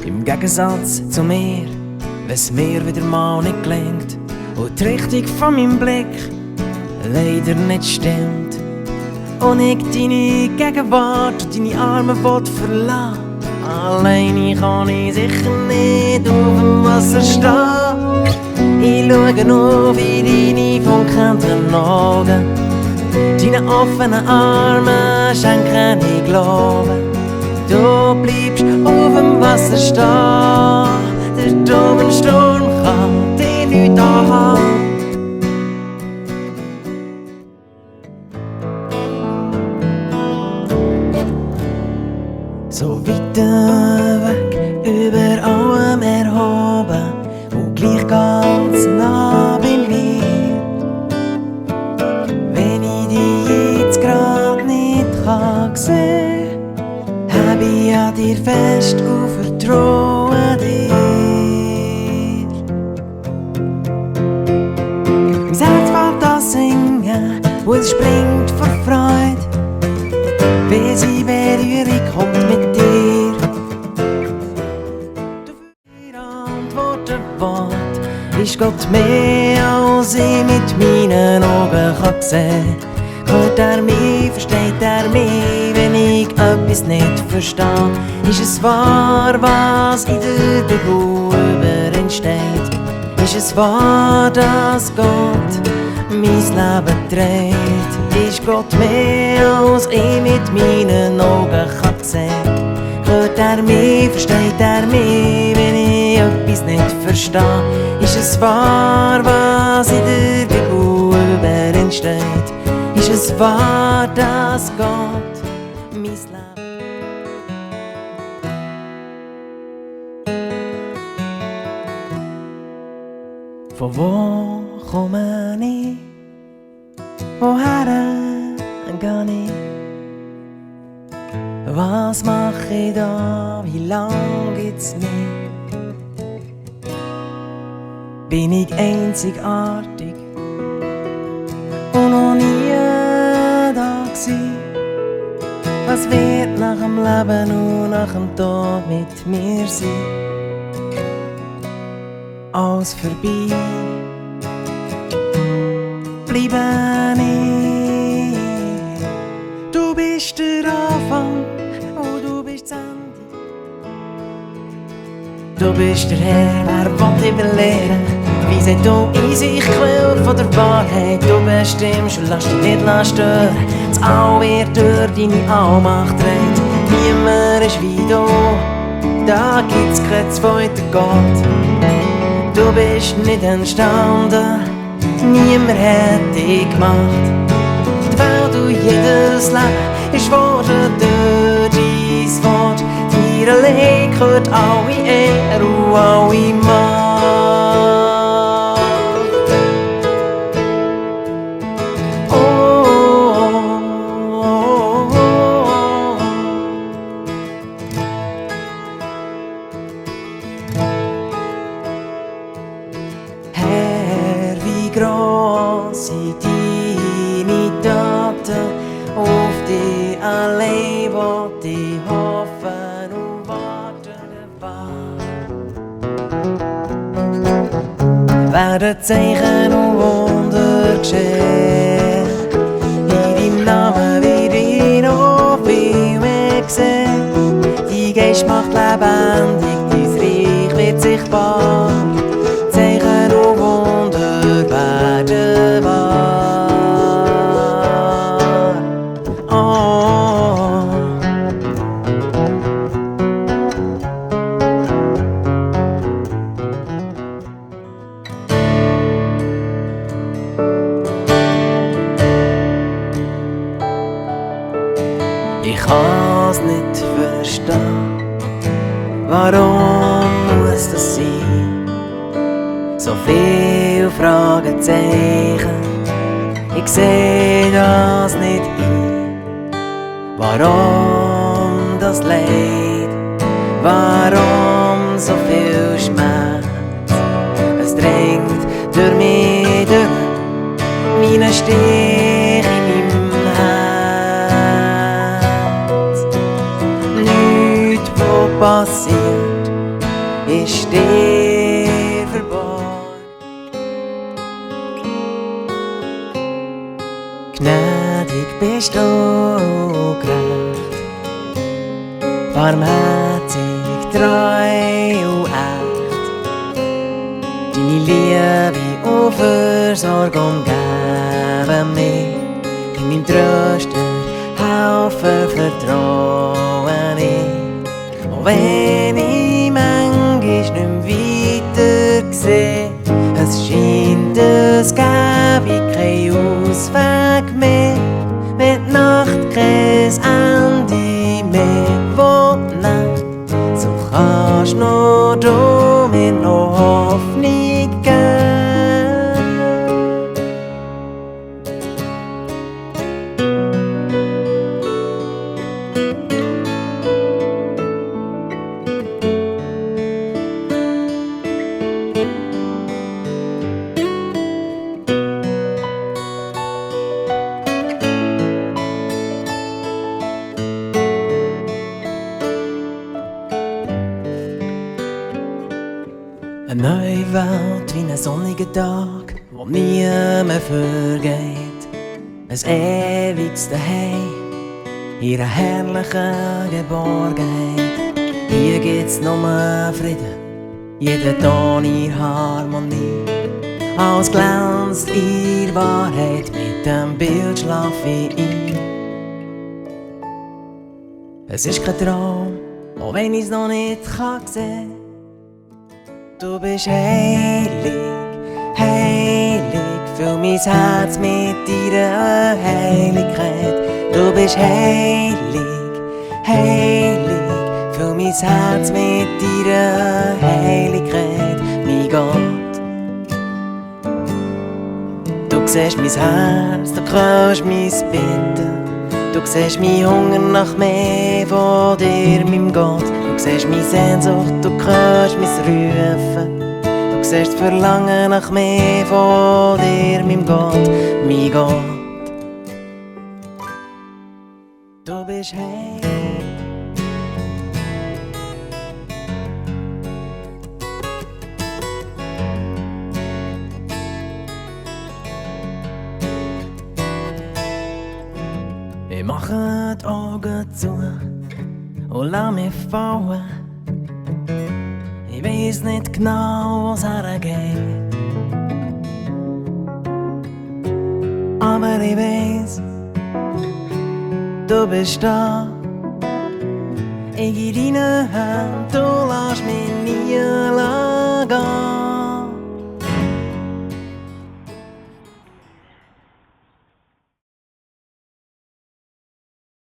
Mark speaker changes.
Speaker 1: Im Gegensatz zu mir, wenn's mir wieder mal nicht gelingt und die Richtung von meinem Blick leider nicht stimmt und ich deine Gegenwart und deine Arme verlassen. Alleine kann ich sicher nicht auf dem Wasser stehen. Ich schaue nur in deine funkenden Augen. Deine offenen Arme schenken ich Glauben. Du bleibst auf dem Wasser stehen. Der dumme Sturm kann dich nicht anhalten. So weit weg, über allem erhoben und gleich ganz nah bei mir. Wenn ich dich jetzt grad nicht sehen kann, hab ich an dir fest und vertraue dir. Mein Herz fällt an singen und es springt vor Freude, wie sie Berührung kommt mit dir. Du für Antworten Wort ist Gott mehr, als ich mit meinen Augen kann sehen. Hört er mich, versteht er mich, wenn ich etwas nicht verstehe? Ist es wahr, was in der Bibel über ihn steht? Ist es wahr, dass Gott mein Leben dreht? Ist Gott mehr, als ich mit meinen Augen kann sehen? Hört er mich, versteht er mich, wenn ich etwas nicht verstehe? Ist es wahr, was in der Bibel über ihn steht? Ist es wahr, dass Gott mein Leben... Von wo komme ich? Woher geh ich? Was mach ich da? Wie lang gibt's mich? Bin ich einzigartig und noch nie da gsi? Was wird nach dem Leben und nach dem Tod mit mir sein? Alles vorbei, bleiben ich. Du bist der Anfang und du bist das Ende. Du bist der Herr, wer will überlehren? Wie seid du in sich Quelle von der Wahrheit? Du bestimmst und lass dich nicht stören. Das All wird durch deine Allmacht dreht. Niemand ist wie du, da gibt's keinen zweiten Gott. Du bist nicht entstanden, niemand hat dich gemacht. Die Welt und jedes Leben ist geworden durch dein Wort. Dir allein gehört alle Ehre und alle Macht. Oh, oh, oh, oh. Herr, wie groß sind deine Taten, auf dich allein will ich hoffen und warten erwarten. Werden Zeichen und Wunder geschehen, in deinem Namen wird ich noch viel mehr sehen. Dein Geist macht lebendig, dein Reich wird sichtbar. Zeichen und Wunder werden wahr. Oh. Ich kann's nicht verstehen, warum muss das sein? So viel Fragezeichen, ich seh das nicht ein. Warum das Leid, warum so viel Schmerz? Es drängt durch mich durch, meine Stich in meinem Herz. Nichts, was passiert, dir verborgen. Gnädig bist du gerecht, barmherzig, treu und echt. Deine Liebe und Versorgung umgeben mich, in meinem Tröster helfen, vertrauen ich. Auch wenn ich manchmal nicht weiter sehe, es scheint, es gäbe keinen Ausweg mehr, wenn die Nacht kein Ende mehr will. So kannst nur du mir noch Hoffnung geben. Eine neue Welt wie ein sonniger Tag, wo nie mehr vergeht. Ein ewiges Daheim, ihre herrliche Geborgenheit. Hier gibt's nur Frieden, jeden Ton in Harmonie. Alles glänzt in Wahrheit, mit dem Bild schlaf ich ein. Es ist kein Traum, auch wenn ich's noch nicht kann sehen. Du bist heilig, heilig, füll mein Herz mit deiner Heiligkeit. Du bist heilig, heilig, füll mein Herz mit deiner Heiligkeit, mein Gott. Du siehst mein Herz, du kannst mein Bitten. Du siehst mein Hunger nach mehr von dir, mein Gott. Du siehst meine Sehnsucht, du kannst mein Rufen. Du siehst das Verlangen nach mehr von dir, mein Gott, mein Gott. Du bist heilig. Ich mache die Augen zu und lass mich fallen. Ich weiss nicht genau, wo's hergeht, aber ich weiss, du bist da. Ich in deine Hand, du lässt mich nie gehen.